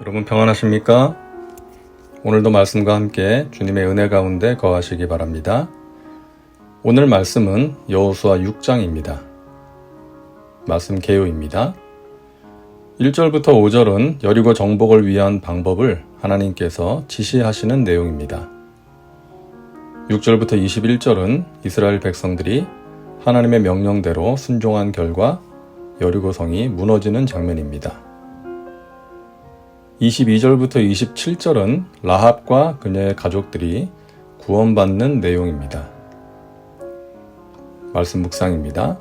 여러분 평안하십니까? 오늘도 말씀과 함께 주님의 은혜 가운데 거하시기 바랍니다. 오늘 말씀은 여호수아 6장입니다. 말씀 개요입니다. 1절부터 5절은 여리고 정복을 위한 방법을 하나님께서 지시하시는 내용입니다. 6절부터 21절은 이스라엘 백성들이 하나님의 명령대로 순종한 결과 여리고성이 무너지는 장면입니다. 22절부터 27절은 라합과 그녀의 가족들이 구원받는 내용입니다. 말씀 묵상입니다.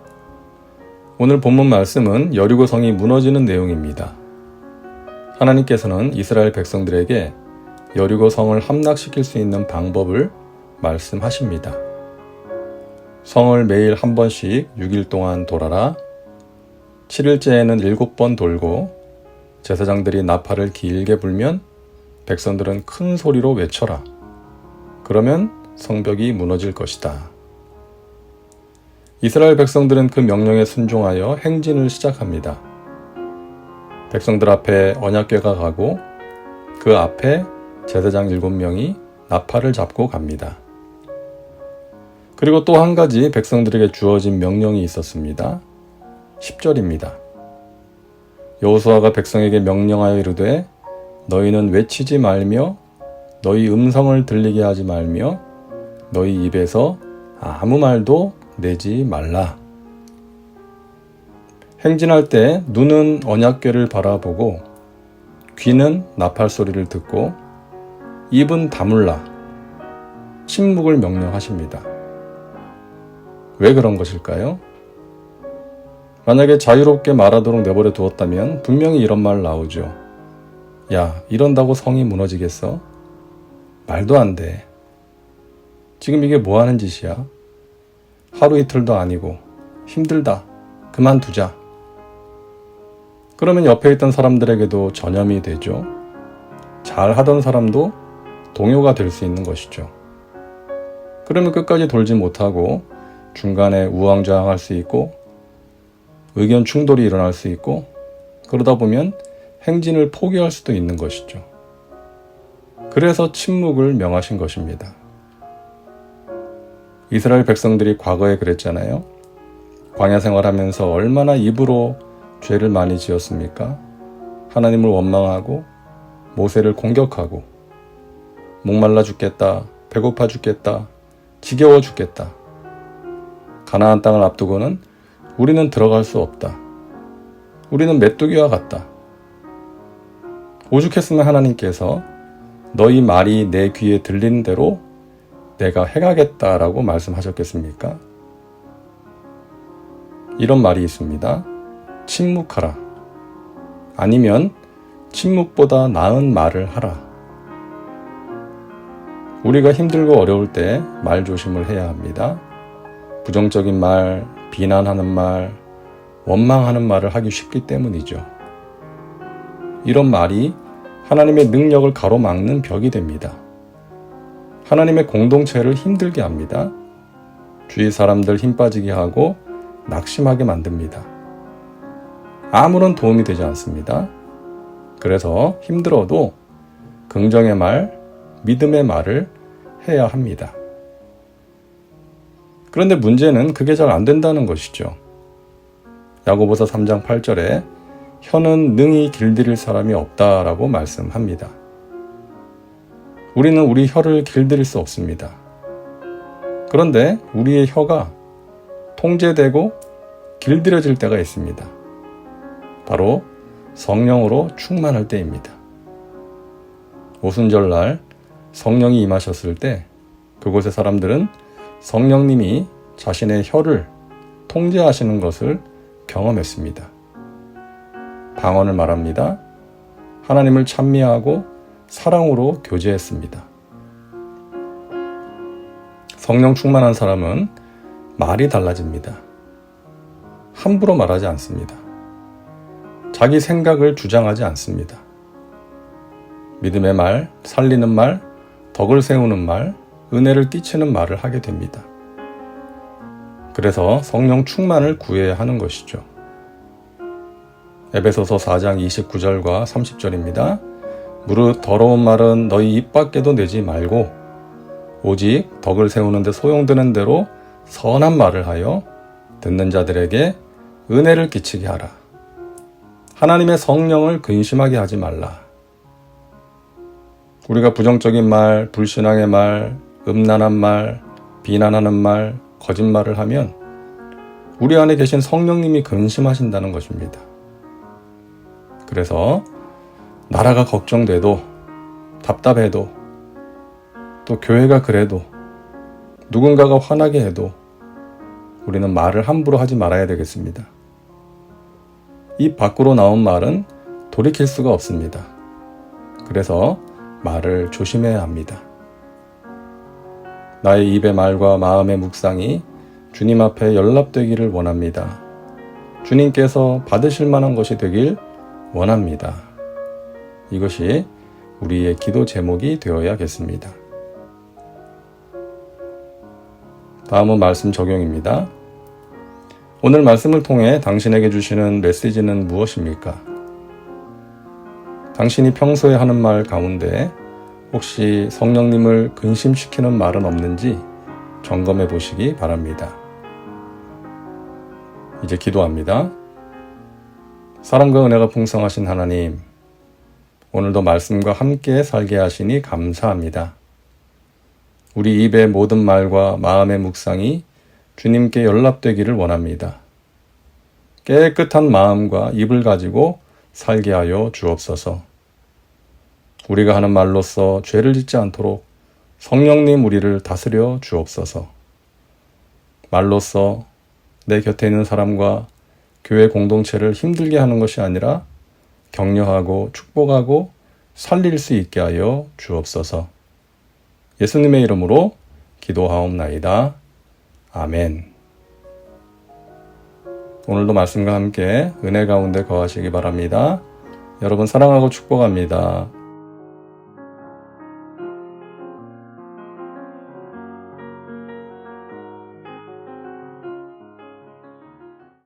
오늘 본문 말씀은 여리고성이 무너지는 내용입니다. 하나님께서는 이스라엘 백성들에게 여리고성을 함락시킬 수 있는 방법을 말씀하십니다. 성을 매일 한 번씩 6일 동안 돌아라. 7일째에는 7번 돌고 제사장들이 나팔을 길게 불면 백성들은 큰 소리로 외쳐라. 그러면 성벽이 무너질 것이다. 이스라엘 백성들은 그 명령에 순종하여 행진을 시작합니다. 백성들 앞에 언약궤가 가고 그 앞에 제사장 7명이 나팔을 잡고 갑니다. 그리고 또 한 가지 백성들에게 주어진 명령이 있었습니다. 10절입니다. 여호수아가 백성에게 명령하여 이르되 너희는 외치지 말며 너희 음성을 들리게 하지 말며 너희 입에서 아무 말도 내지 말라. 행진할 때 눈은 언약궤를 바라보고 귀는 나팔 소리를 듣고 입은 다물라. 침묵을 명령하십니다. 왜 그런 것일까요? 만약에 자유롭게 말하도록 내버려 두었다면 분명히 이런 말 나오죠. 야, 이런다고 성이 무너지겠어? 말도 안 돼. 지금 이게 뭐 하는 짓이야? 하루 이틀도 아니고 힘들다. 그만두자. 그러면 옆에 있던 사람들에게도 전염이 되죠. 잘 하던 사람도 동요가 될 수 있는 것이죠. 그러면 끝까지 돌지 못하고 중간에 우왕좌왕할 수 있고 의견 충돌이 일어날 수 있고 그러다 보면 행진을 포기할 수도 있는 것이죠. 그래서 침묵을 명하신 것입니다. 이스라엘 백성들이 과거에 그랬잖아요. 광야 생활하면서 얼마나 입으로 죄를 많이 지었습니까? 하나님을 원망하고 모세를 공격하고 목말라 죽겠다, 배고파 죽겠다, 지겨워 죽겠다. 가나안 땅을 앞두고는 우리는 들어갈 수 없다. 우리는 메뚜기와 같다. 오죽했으면 하나님께서 너희 말이 내 귀에 들리는 대로 내가 행하겠다라고 말씀하셨겠습니까? 이런 말이 있습니다. 침묵하라. 아니면 침묵보다 나은 말을 하라. 우리가 힘들고 어려울 때 말 조심을 해야 합니다. 부정적인 말, 비난하는 말, 원망하는 말을 하기 쉽기 때문이죠. 이런 말이 하나님의 능력을 가로막는 벽이 됩니다. 하나님의 공동체를 힘들게 합니다. 주위 사람들 힘 빠지게 하고 낙심하게 만듭니다. 아무런 도움이 되지 않습니다. 그래서 힘들어도 긍정의 말, 믿음의 말을 해야 합니다. 그런데 문제는 그게 잘 안 된다는 것이죠. 야고보서 3장 8절에 혀는 능히 길들일 사람이 없다라고 말씀합니다. 우리는 우리 혀를 길들일 수 없습니다. 그런데 우리의 혀가 통제되고 길들여질 때가 있습니다. 바로 성령으로 충만할 때입니다. 오순절날 성령이 임하셨을 때 그곳의 사람들은 성령님이 자신의 혀를 통제하시는 것을 경험했습니다. 방언을 말합니다. 하나님을 찬미하고 사랑으로 교제했습니다. 성령 충만한 사람은 말이 달라집니다. 함부로 말하지 않습니다. 자기 생각을 주장하지 않습니다. 믿음의 말, 살리는 말, 덕을 세우는 말, 은혜를 끼치는 말을 하게 됩니다. 그래서 성령 충만을 구해야 하는 것이죠. 에베소서 4장 29절과 30절입니다. 무릇 더러운 말은 너희 입 밖에도 내지 말고 오직 덕을 세우는 데 소용되는 대로 선한 말을 하여 듣는 자들에게 은혜를 끼치게 하라. 하나님의 성령을 근심하게 하지 말라. 우리가 부정적인 말, 불신앙의 말, 음란한 말, 비난하는 말, 거짓말을 하면 우리 안에 계신 성령님이 근심하신다는 것입니다. 그래서 나라가 걱정돼도, 답답해도, 또 교회가 그래도, 누군가가 화나게 해도 우리는 말을 함부로 하지 말아야 되겠습니다. 입 밖으로 나온 말은 돌이킬 수가 없습니다. 그래서 말을 조심해야 합니다. 나의 입의 말과 마음의 묵상이 주님 앞에 연락되기를 원합니다. 주님께서 받으실 만한 것이 되길 원합니다. 이것이 우리의 기도 제목이 되어야겠습니다. 다음은 말씀 적용입니다. 오늘 말씀을 통해 당신에게 주시는 메시지는 무엇입니까? 당신이 평소에 하는 말 가운데 혹시 성령님을 근심시키는 말은 없는지 점검해 보시기 바랍니다. 이제 기도합니다. 사랑과 은혜가 풍성하신 하나님, 오늘도 말씀과 함께 살게 하시니 감사합니다. 우리 입의 모든 말과 마음의 묵상이 주님께 연락되기를 원합니다. 깨끗한 마음과 입을 가지고 살게 하여 주옵소서. 우리가 하는 말로써 죄를 짓지 않도록 성령님 우리를 다스려 주옵소서. 말로써 내 곁에 있는 사람과 교회 공동체를 힘들게 하는 것이 아니라 격려하고 축복하고 살릴 수 있게 하여 주옵소서. 예수님의 이름으로 기도하옵나이다. 아멘. 오늘도 말씀과 함께 은혜 가운데 거하시기 바랍니다. 여러분 사랑하고 축복합니다.